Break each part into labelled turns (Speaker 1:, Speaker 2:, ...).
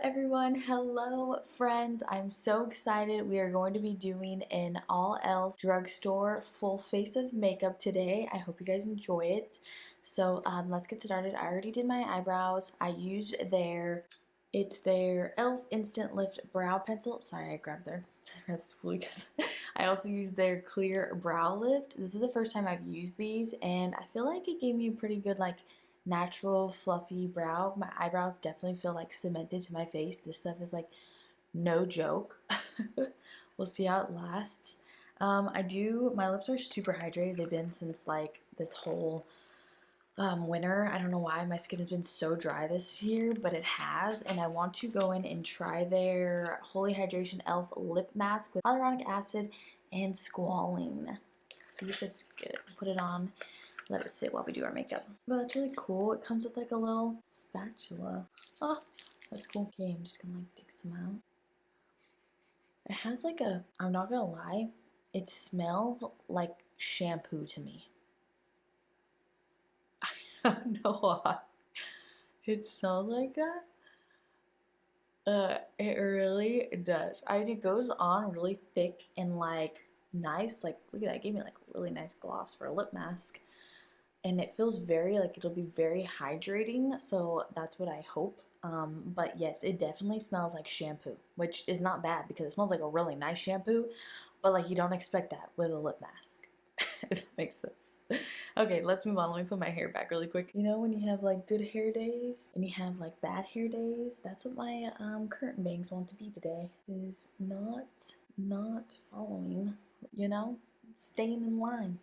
Speaker 1: everyone, hello friends. I'm so excited. We are going to be doing an all e.l.f. drugstore full face of makeup today. I hope you guys enjoy it. So let's get started. I already did my eyebrows. I used it's their e.l.f. Instant Lift Brow Pencil. Sorry, I grabbed their because I also used their clear brow lift. This is the first time I've used these and I feel like it gave me a pretty good natural fluffy brow. My eyebrows definitely feel like cemented to my face. This stuff is like no joke. We'll see how it lasts. My lips are super hydrated. They've been since like this whole winter. I don't know why my skin has been so dry this year, but it has. And I want to go in and try their Holy Hydration e.l.f. lip mask with hyaluronic acid and squalene. See if it's good. Put it on. Let it sit while we do our makeup. So that's really cool. It comes with like a little spatula. Oh, that's cool. Okay, I'm just gonna like dig some out. It has like I'm not gonna lie, it smells like shampoo to me. I don't know why. It smells like that. It really does. It goes on really thick and like nice. Like, look at that. It gave me like a really nice gloss for a lip mask. And it feels very like it'll be very hydrating, so that's what I hope. But yes, it definitely smells like shampoo, which is not bad because it smells like a really nice shampoo, but like you don't expect that with a lip mask. If that makes sense. Okay, let's move on. Let me put my hair back really quick. You know when you have like good hair days and you have like bad hair days? That's what my curtain bangs want to be today. Is not following, you know, staying in line.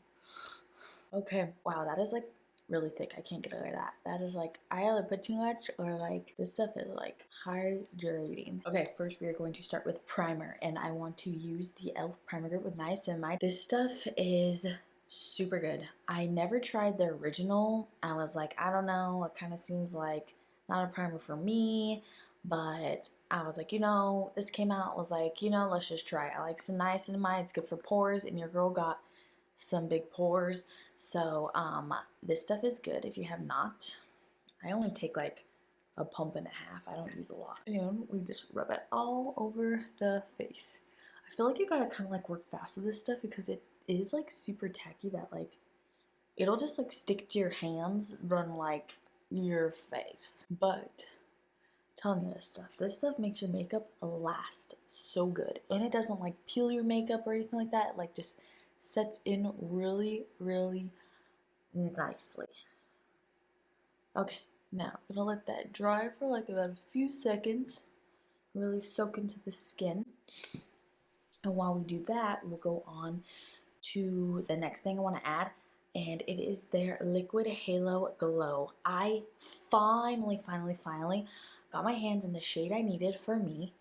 Speaker 1: Okay, wow, that is like really thick. I can't get over that. That is like, I either put too much or like this stuff is like hydrating. Okay, first we are going to start with primer and I want to use the e.l.f. primer grip with niacinamide. This stuff is super good. I never tried the original. I was like, I don't know, it kind of seems like not a primer for me, but I was like, you know, this came out, was like, you know, let's just try it. I like some niacinamide, it's good for pores, and your girl got some big pores. So this stuff is good if you have not. I only take like a pump and a half. I don't use a lot. And we just rub it all over the face. I feel like you gotta kind of like work fast with this stuff because it is like super tacky that like it'll just like stick to your hands than like your face. But I'm telling you this stuff makes your makeup last so good. And it doesn't like peel your makeup or anything like that. It like just sets in really, really nicely. Okay, now I'm gonna let that dry for like about a few seconds, really soak into the skin. And while we do that, we'll go on to the next thing I want to add, and it is their Liquid Halo Glow. I finally got my hands in the shade I needed for me.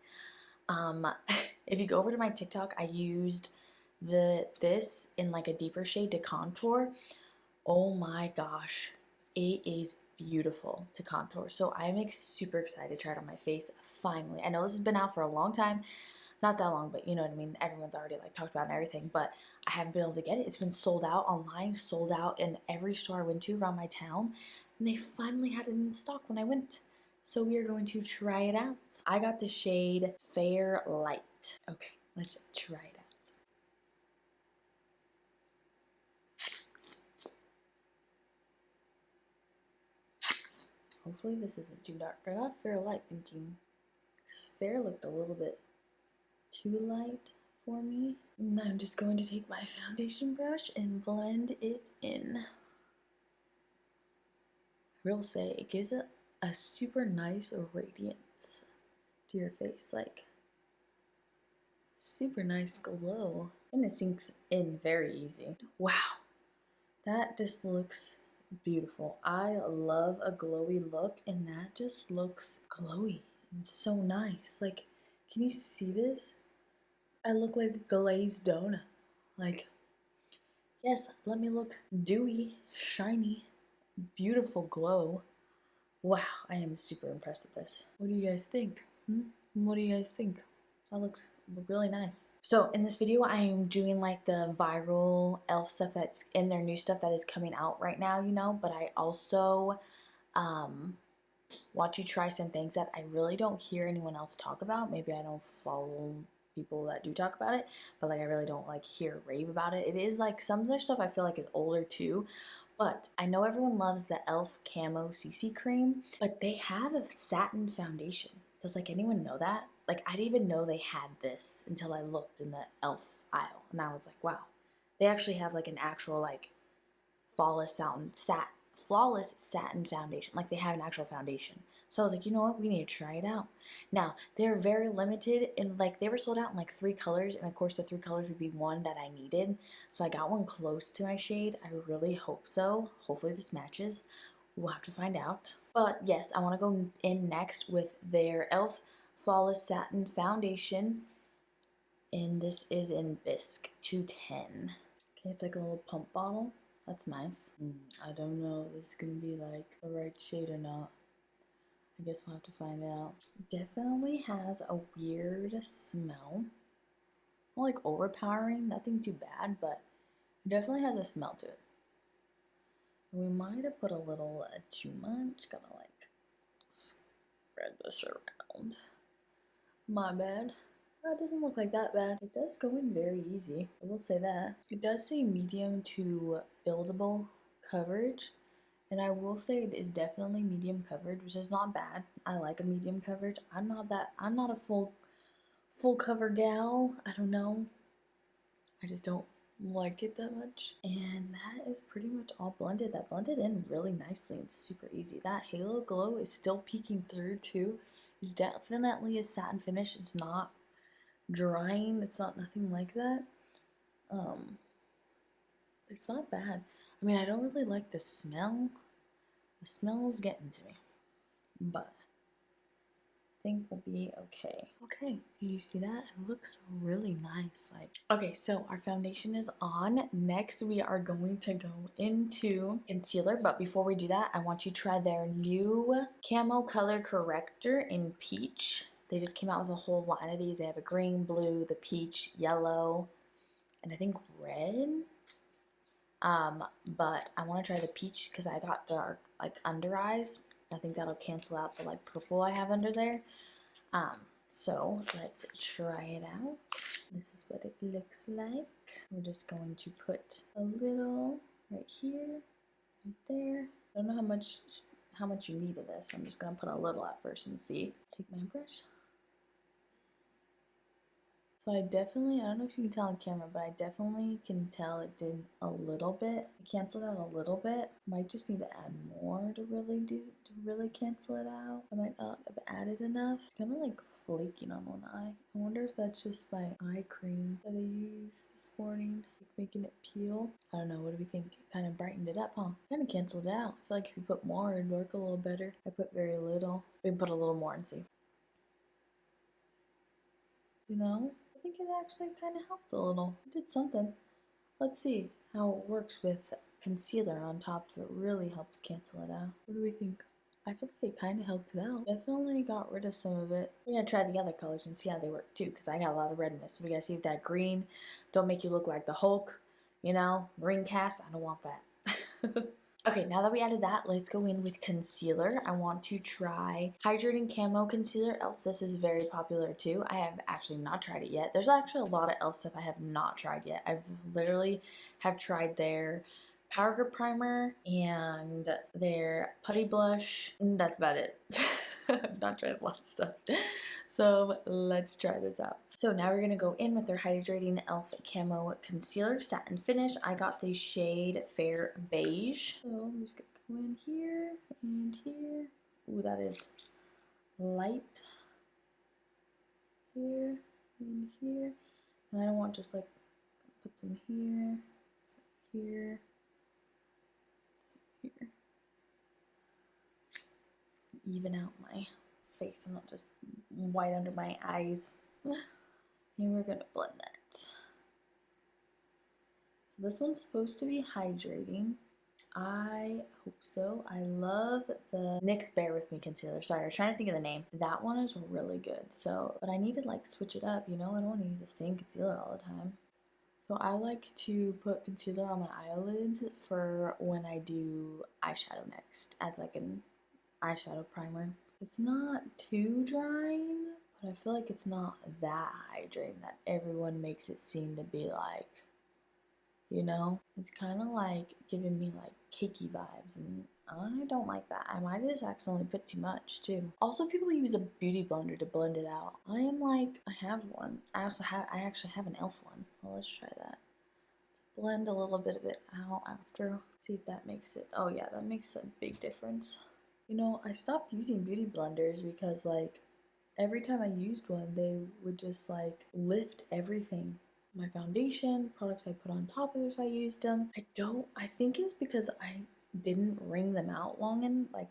Speaker 1: If you go over to my TikTok, I used this in like a deeper shade to contour. Oh my gosh, it is beautiful to contour. So I'm super excited to try it on my face finally. I know this has been out for a long time, not that long, but you know what I mean. Everyone's already like talked about it and everything, but I haven't been able to get it. It's been sold out online, sold out in every store I went to around my town, and they finally had it in stock when I went. So we are going to try it out. I got the shade Fair Light. Okay, let's try it out. Hopefully this isn't too dark. I got Fair Light thinking, because Fair looked a little bit too light for me. And I'm just going to take my foundation brush and blend it in. I will say, it gives it a super nice radiance to your face, like super nice glow. And it sinks in very easy. Wow, that just looks beautiful. I love a glowy look, and that just looks glowy and so nice. Like, can you see this? I look like a glazed donut. Like, yes, let me look dewy, shiny, beautiful glow. Wow, I am super impressed with this. What do you guys think? What do you guys think? That looks really nice. So in this video, I am doing like the viral e.l.f. stuff that's in their new stuff that is coming out right now, you know, but I also want you to try some things that I really don't hear anyone else talk about. Maybe I don't follow people that do talk about it, but like I really don't like hear rave about it. It is like some of their stuff I feel like is older too. But I know everyone loves the E.L.F camo CC cream, but they have a satin foundation. Does like anyone know that? Like I didn't even know they had this until I looked in the E.L.F aisle, and I was like, wow, they actually have like an actual like flawless satin foundation. Like they have an actual foundation. So I was like, you know what? We need to try it out. Now they're very limited, and like they were sold out in like 3 colors, and of course the 3 colors would be one that I needed. So I got one close to my shade. I really hope so. Hopefully this matches. We'll have to find out. But yes, I want to go in next with their E.L.F Flawless Satin Foundation, and this is in bisque 210. Okay, it's like a little pump bottle. That's nice. I don't know if this is gonna be like the right shade or not. I guess we'll have to find out. Definitely has a weird smell. Not like overpowering, nothing too bad, but it definitely has a smell to it. We might have put a little too much. Gotta like spread this around. My bad. That doesn't look like that bad. It does go in very easy. I will say that. It does say medium to buildable coverage. And I will say it is definitely medium coverage, which is not bad. I like a medium coverage. I'm not a full cover gal. I don't know. I just don't like it that much. And that is pretty much all blended. That blended in really nicely. It's super easy. That halo glow is still peeking through too. It's definitely a satin finish. It's not drying. It's not nothing like that. It's not bad. I mean, I don't really like the smell. The smell is getting to me, but I think we'll be okay. Okay, do you see that? It looks really nice. Like, okay, so our foundation is on. Next, we are going to go into concealer, but before we do that, I want you to try their new camo color corrector in peach. They just came out with a whole line of these. They have a green, blue, the peach, yellow, and I think red. But I want to try the peach because I got dark like under eyes. I think that'll cancel out the like purple I have under there. So let's try it out. This is what it looks like. We're just going to put a little right here, right there. I don't know how much you need of this. I'm just gonna put a little at first and see. Take my brush. So I don't know if you can tell on camera, but I definitely can tell it did a little bit. It canceled out a little bit. Might just need to add more to really cancel it out. I might not have added enough. It's kind of like flaking on one eye. I wonder if that's just my eye cream that I used this morning, like making it peel. I don't know, what do we think? It kind of brightened it up, huh? Kind of canceled it out. I feel like if you put more, it'd work a little better. I put very little. We can put a little more and see. You know? I think it actually kind of helped a little. It did something. Let's see how it works with concealer on top if it really helps cancel it out. What do we think? I feel like it kind of helped it out. Definitely got rid of some of it. We're gonna try the other colors and see how they work too, because I got a lot of redness. So we gotta see if that green don't make you look like the Hulk, you know, green cast. I don't want that. Okay, now that we added that, let's go in with concealer. I want to try Hydrating Camo Concealer E.L.F. This is very popular too. I have actually not tried it yet. There's actually a lot of E.L.F. stuff I have not tried yet. I've literally have tried their Power Grip Primer and their Putty Blush. And that's about it. I've not tried a lot of stuff. So let's try this out. So now we're going to go in with their Hydrating E.L.F. Camo Concealer Satin Finish. I got the shade Fair Beige. So I'm just going to go in here and here. Ooh, that is light. Here and here. And I don't want just like, put some here, some here, some here. Even out my face. I'm not just white under my eyes. And we're gonna blend that. So this one's supposed to be hydrating. I hope so. I love the NYX Bear With Me concealer. Sorry, I was trying to think of the name. That one is really good. So, but I need to like switch it up, you know? I don't want to use the same concealer all the time. So I like to put concealer on my eyelids for when I do eyeshadow next, as like an eyeshadow primer. It's not too drying, but I feel like it's not that hydrating that everyone makes it seem to be like. You know, it's kind of like giving me like cakey vibes, and I don't like that. I might have just accidentally put too much too. Also, people use a beauty blender to blend it out. I am like, I have one. I actually have an E.L.F one. Well, let's try that. Let's blend a little bit of it out after. See if that makes it. Oh yeah, that makes a big difference. You know, I stopped using beauty blenders because like every time I used one, they would just like lift everything. My foundation, products I put on top of it if I used them. I think it was because I didn't wring them out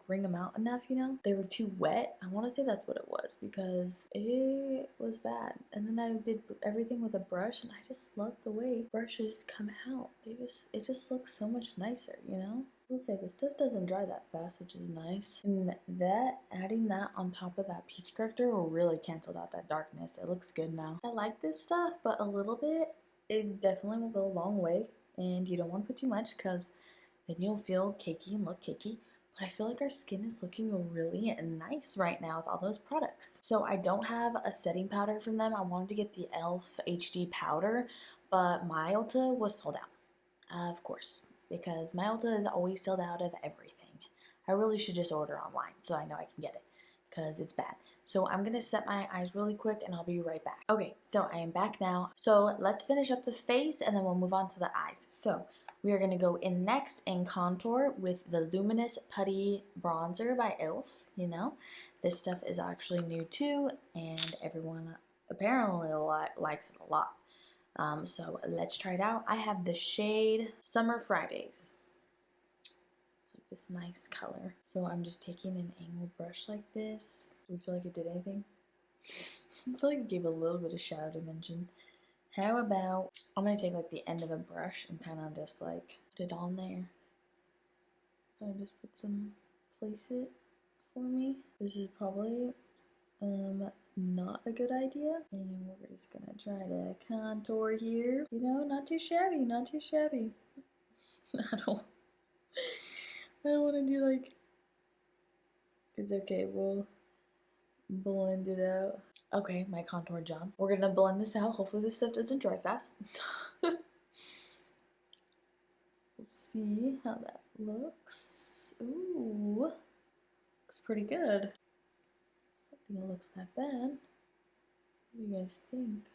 Speaker 1: wring them out enough, you know? They were too wet. I want to say that's what it was because it was bad. And then I did everything with a brush and I just love the way brushes come out. It just looks so much nicer, you know? I will say the stuff doesn't dry that fast, which is nice. And adding that on top of that peach corrector will really cancel out that darkness. It looks good now. I like this stuff, but a little bit, it definitely will go a long way. And you don't want to put too much because then you'll feel cakey and look cakey. But I feel like our skin is looking really nice right now with all those products. So I don't have a setting powder from them. I wanted to get the E.L.F. HD powder, but my Ulta was sold out, of course, because my Ulta is always sold out of everything. I really should just order online so I know I can get it because it's bad. So I'm gonna set my eyes really quick and I'll be right back. Okay, so I am back now. So let's finish up the face and then we'll move on to the eyes. So we are gonna go in next and contour with the Luminous Putty Bronzer by E.L.F. You know, this stuff is actually new too and everyone apparently likes it a lot. So let's try it out. I have the shade Summer Fridays. It's like this nice color. So I'm just taking an angled brush like this. Do you feel like it did anything? I feel like it gave a little bit of shadow dimension. How about, I'm going to take like the end of a brush and kind of just like put it on there. Kind of just place it for me. This is probably not a good idea. And we're just gonna try to contour here. You know, not too shabby, not too shabby. I don't want to do like, it's okay, we'll blend it out. Okay, my contour job. We're gonna blend this out. Hopefully this stuff doesn't dry fast. We'll see how that looks. Ooh, looks pretty good. I don't think it looks that bad. What do you guys think?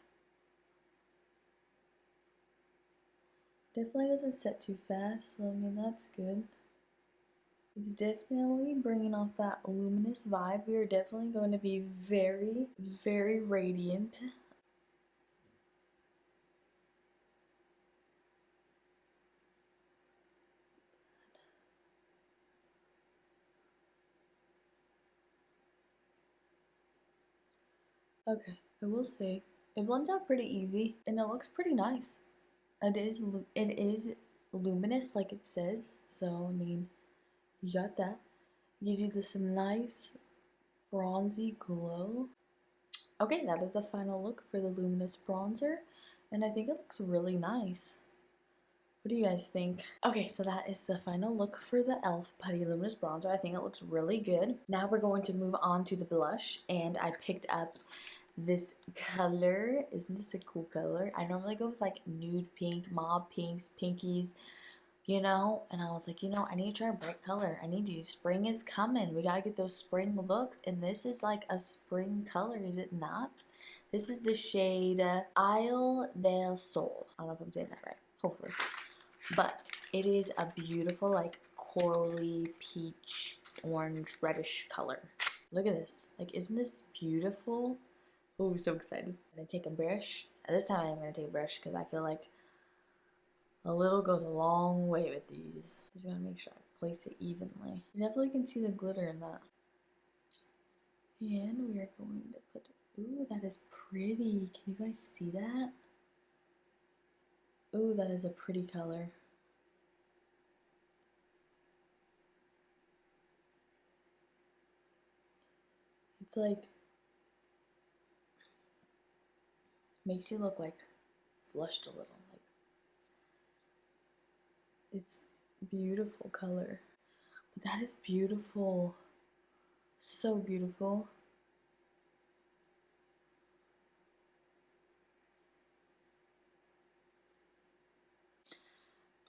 Speaker 1: Definitely doesn't set too fast, so I mean that's good. It's definitely bringing off that luminous vibe. We are definitely going to be very, very radiant. Okay, I will say it blends out pretty easy and it looks pretty nice. It is luminous like it says, so I mean, you got that. It gives you this nice bronzy glow. Okay, that is the final look for the luminous bronzer, and I think it looks really nice. What do you guys think? Okay, so that is the final look for the E.L.F. Putty Luminous Bronzer. I think it looks really good. Now we're going to move on to the blush, and I picked up this color. Isn't this a cool color? I normally go with like nude pink, mauve pinks, pinkies, you know, and I was like, you know, I need to try a bright color. I need to. Spring is coming. We gotta get those spring looks, and this is like a spring color, is it not? This is the shade Isle del Sol. I don't know if I'm saying that right. Hopefully. But it is a beautiful, like, corally, peach, orange, reddish color. Look at this. Like, isn't this beautiful? Oh, so excited. I'm gonna take a brush. This time I'm gonna take a brush because I feel like a little goes a long way with these. Just gotta make sure I place it evenly. You definitely can see the glitter in that. And we are going to put, ooh, that is pretty. Can you guys see that? Ooh, that is a pretty color. It's like, makes you look like flushed a little. Like, it's beautiful color. But that is beautiful. So beautiful.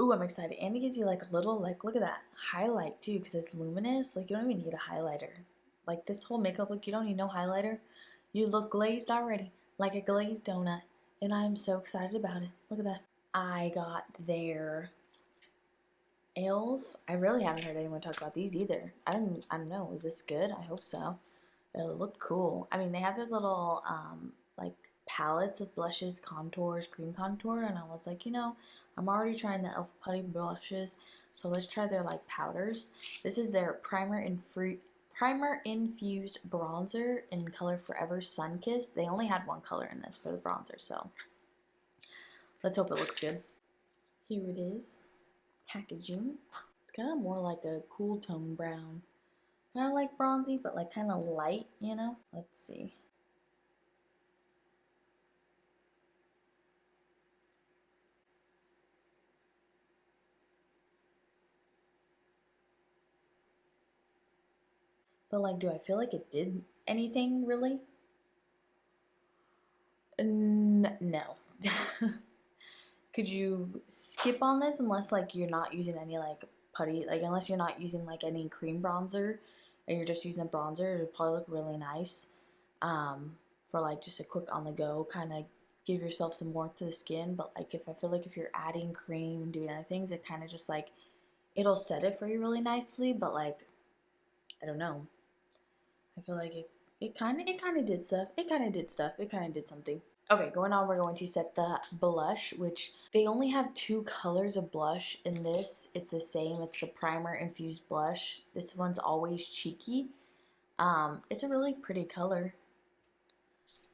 Speaker 1: Ooh, I'm excited. And it gives you like a little, like, look at that highlight too, because it's luminous. Like, you don't even need a highlighter. Like, this whole makeup look, you don't need no highlighter. You look glazed already, like a glazed donut. And I'm so excited about it. Look at that. I got their E.L.F. I really haven't heard anyone talk about these either. I don't know. Is this good? I hope so. It looked cool. I mean, they have their little like palettes of blushes, contours, cream contour, and I was like, I'm already trying the E.L.F. putty blushes, so let's try their like powders. This is their primer infused bronzer in color Forever Sun Kissed. They only had one color in this for the bronzer, so let's hope it looks good. Here it is, packaging. It's kind of more like a cool tone brown. Kind of like bronzy, but like kind of light. Let's see. But like, do I feel like it did anything really? No. Could you skip on this unless like you're not using any like putty, like unless you're not using like any cream bronzer and you're just using a bronzer, it'd probably look really nice. For like just a quick on the go kind of give yourself some warmth to the skin. But like if I feel like if you're adding cream and doing other things, it kind of just like it'll set it for you really nicely. But like I don't know. I feel like it kind of did stuff. It kind of did stuff. It kind of did something. Okay, going on, we're going to set the blush, which they only have two colors of blush in this. It's the same. It's the primer infused blush. This one's always cheeky. It's a really pretty color,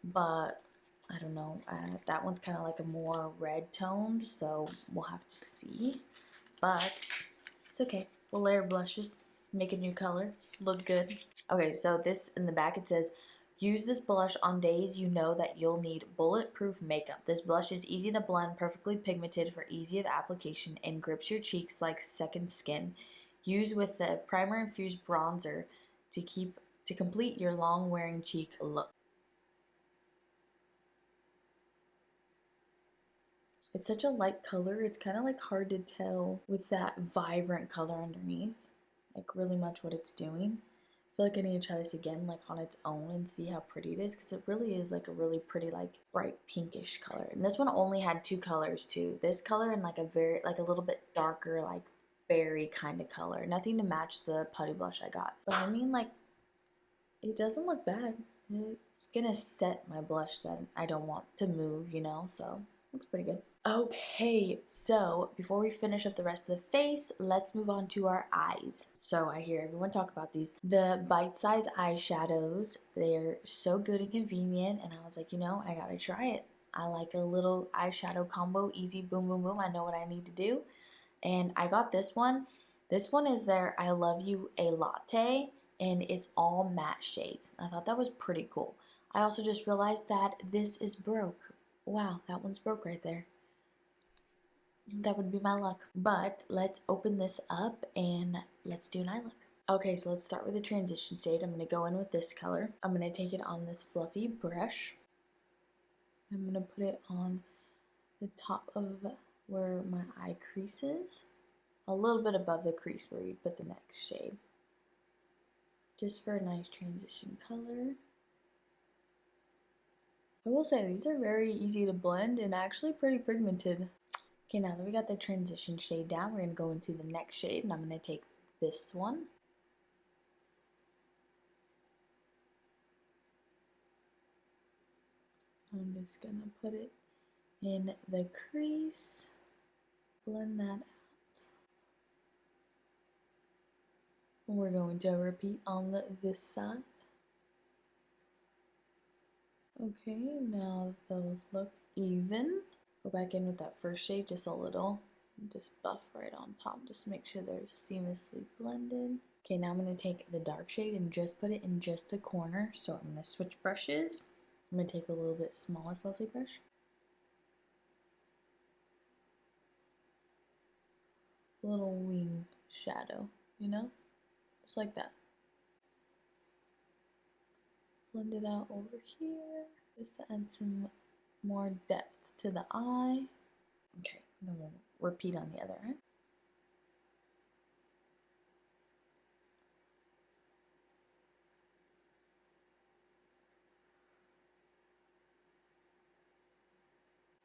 Speaker 1: but I don't know. That one's kind of like a more red toned, so we'll have to see. But it's okay. We'll layer blushes, make a new color, look good. Okay, so this in the back it says, use this blush on days you know that you'll need bulletproof makeup. This blush is easy to blend, perfectly pigmented for easy of application, and grips your cheeks like second skin. Use with the primer infused bronzer to complete your long wearing cheek look. It's such a light color, it's kind of like hard to tell with that vibrant color underneath, like really much what it's doing. I feel like I need to try this again like on its own and see how pretty it is because it really is like a really pretty like bright pinkish color. And this one only had two colors too. This color and like a very like a little bit darker like berry kind of color. Nothing to match the putty blush I got. But I mean like it doesn't look bad. It's gonna set my blush that I don't want to move, so looks pretty good. Okay, so before we finish up the rest of the face, let's move on to our eyes. So I hear everyone talk about these. The bite-size eyeshadows, they're so good and convenient, and I was like, I gotta try it. I like a little eyeshadow combo, easy, boom, boom, boom. I know what I need to do. And I got this one. This one is their I Love You a Latte, and it's all matte shades. I thought that was pretty cool. I also just realized that this is broke. Wow, that one's broke right there. That would be my luck. But let's open this up and let's do an eye look. Okay, so let's start with the transition shade. I'm going to go in with this color. I'm going to take it on this fluffy brush. I'm going to put it on the top of where my eye crease is. A little bit above the crease where you put the next shade. Just for a nice transition color. I will say these are very easy to blend and actually pretty pigmented. Okay, now that we got the transition shade down, we're going to go into the next shade, and I'm going to take this one. I'm just going to put it in the crease, blend that out. We're going to repeat on this side. Okay, now those look even. Go back in with that first shade just a little. Just buff right on top just to make sure they're seamlessly blended. Okay, now I'm going to take the dark shade and just put it in just the corner. So I'm going to switch brushes. I'm going to take a little bit smaller fluffy brush. A little wing shadow, just like that. blend it out over here just to add some more depth to the eye. Okay, then we'll repeat on the other end.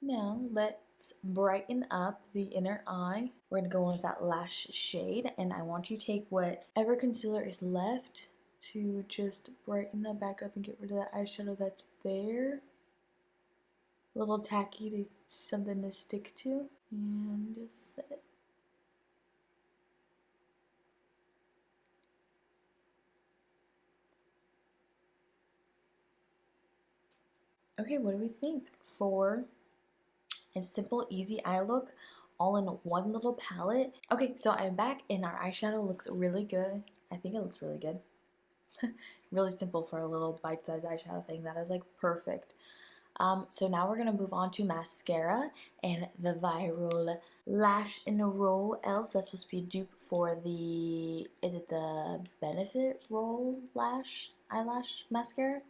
Speaker 1: Now let's brighten up the inner eye. We're gonna go in with that lash shade, and I want you to take whatever concealer is left to just brighten that back up and get rid of that eyeshadow that's there. A little tacky to something to stick to, and just set it. Okay, what do we think for a simple, easy eye look all in one little palette? Okay, so I'm back and our eyeshadow looks really good. I think it looks really good. Really simple for a little bite-sized eyeshadow thing. That is like perfect. So now we're gonna move on to mascara and the viral Lash in a Row E.L.F. That's supposed to be a dupe for the, is it the Benefit Roll Lash Eyelash Mascara?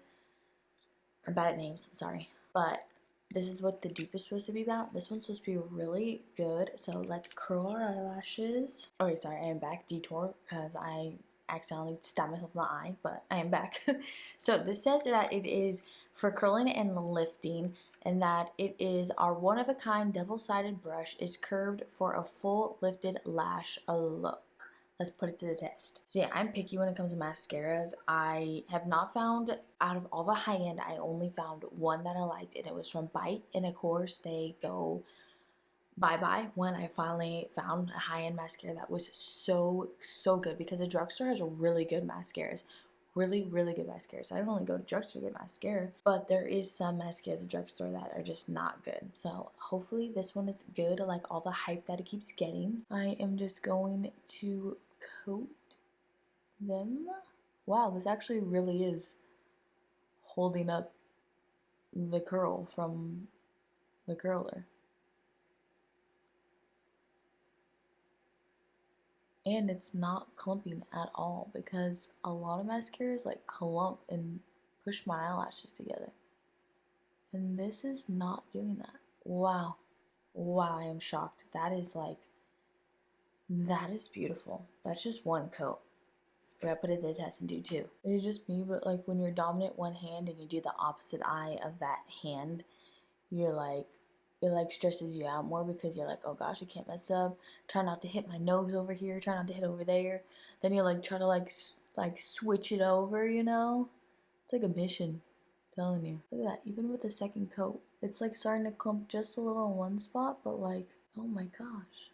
Speaker 1: I'm bad at names, I'm sorry. But this is what the dupe is supposed to be about. This one's supposed to be really good. So let's curl our eyelashes. Okay, sorry, I am back. Detour, because I accidentally stabbed myself in the eye, but I am back. So this says that it is for curling and lifting, and that it is our one-of-a-kind double-sided brush is curved for a full lifted lash look. Let's put it to the test. So yeah, I'm picky when it comes to mascaras. I have not found, out of all the high-end, I only found one that I liked, and it was from Bite, and of course they go bye-bye when I finally found a high-end mascara that was so good, because the drugstore has really good mascaras. Really good mascara. So I don't only go to drugstore to get mascara, but there is some mascaras at drugstore that are just not good. So hopefully this one is good, like all the hype that it keeps getting. I am just going to coat them. Wow, this actually really is holding up the curl from the curler. And it's not clumping at all, because a lot of mascaras like clump and push my eyelashes together. And this is not doing that. Wow. Wow, I am shocked. That is like, that is beautiful. That's just one coat. We gotta put it to the test and do two. It's just me, but like when you're dominant one hand and you do the opposite eye of that hand, you're like, it like stresses you out more, because you're like, oh gosh, I can't mess up. Try not to hit my nose over here. Try not to hit over there. Then you like try to like switch it over, you know? It's like a mission. I'm telling you. Look at that. Even with the second coat, it's like starting to clump just a little in one spot, but like, oh my gosh.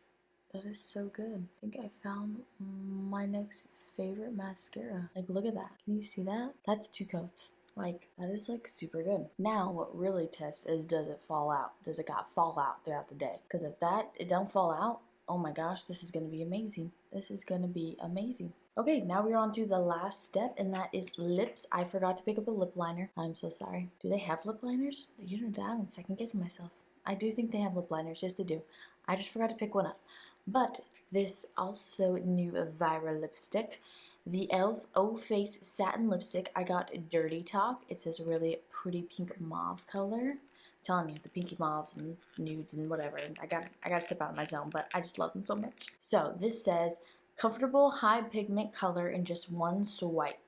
Speaker 1: That is so good. I think I found my next favorite mascara. Like, look at that. Can you see that? That's two coats. Like, that is like super good. Now, what really tests is, does it fall out? Does it got fall out throughout the day? Because if it don't fall out, oh my gosh, this is going to be amazing. This is going to be amazing. Okay, now we're on to the last step, and that is lips. I forgot to pick up a lip liner. I'm so sorry. Do they have lip liners? You know, I'm second guessing myself. I do think they have lip liners. Yes, they do. I just forgot to pick one up. But this also new viral lipstick, the E.L.F. O Face Satin Lipstick. I got Dirty Talk. It's this really pretty pink mauve color. I'm telling you, the pinky mauves and nudes and whatever. I got to step out of my zone, but I just love them so much. So this says, comfortable high pigment color in just one swipe.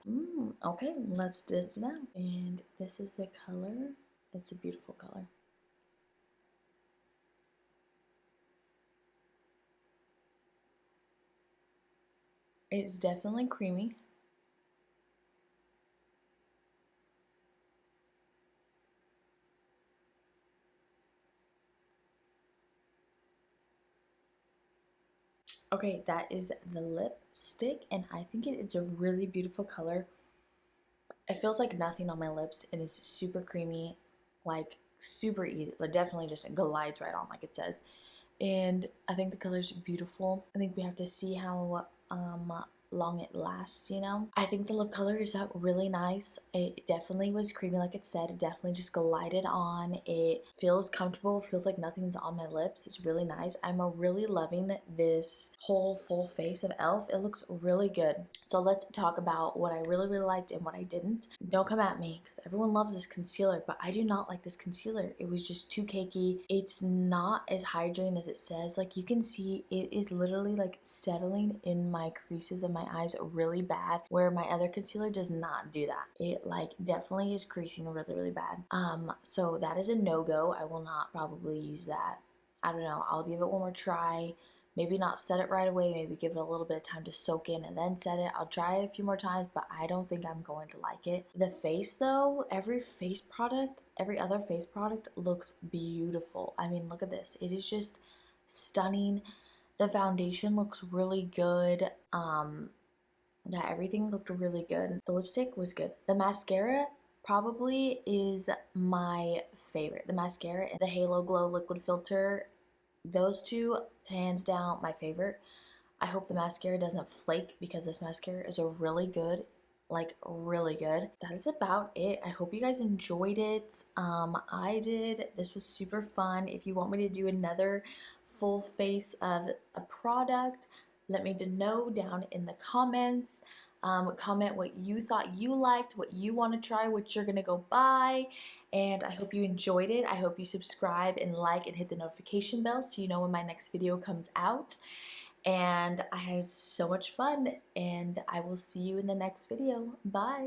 Speaker 1: Okay, let's test it out. And this is the color. It's a beautiful color. It's definitely creamy. Okay, that is the lipstick, and I think it's a really beautiful color. It feels like nothing on my lips. It is super creamy, like super easy. Like definitely just glides right on, like it says. And I think the color's beautiful. I think we have to see how long it lasts, you know? I think the lip color is really nice. It definitely was creamy, like it said. It definitely just glided on. It feels comfortable, feels like nothing's on my lips. It's really nice. I'm really loving this whole full face of E.L.F. It looks really good. So let's talk about what I really, really liked and what I didn't. Don't come at me because everyone loves this concealer, but I do not like this concealer. It was just too cakey. It's not as hydrating as it says. Like, you can see it is literally like settling in my creases of my eyes really bad, where my other concealer does not do that. It like definitely is creasing really, really bad. So that is a no-go. I will not probably use that. I don't know. I'll give it one more try. Maybe not set it right away, maybe give it a little bit of time to soak in and then set it. I'll try it a few more times, but I don't think I'm going to like it. The face though, every other face product looks beautiful. I mean, look at this. It is just stunning. The foundation looks really good. Yeah, everything looked really good. The lipstick was good. The mascara probably is my favorite. The mascara and the Halo Glow liquid filter, those two, hands down, my favorite. I hope the mascara doesn't flake because this mascara is a really good, like really good. That is about it. I hope you guys enjoyed it. I did. This was super fun. If you want me to do another full face of a product, let me know down in the comments. Comment what you thought you liked, what you want to try, what you're gonna go buy. And I hope you enjoyed it. I hope you subscribe and like and hit the notification bell so you know when my next video comes out. And I had so much fun, and I will see you in the next video. Bye!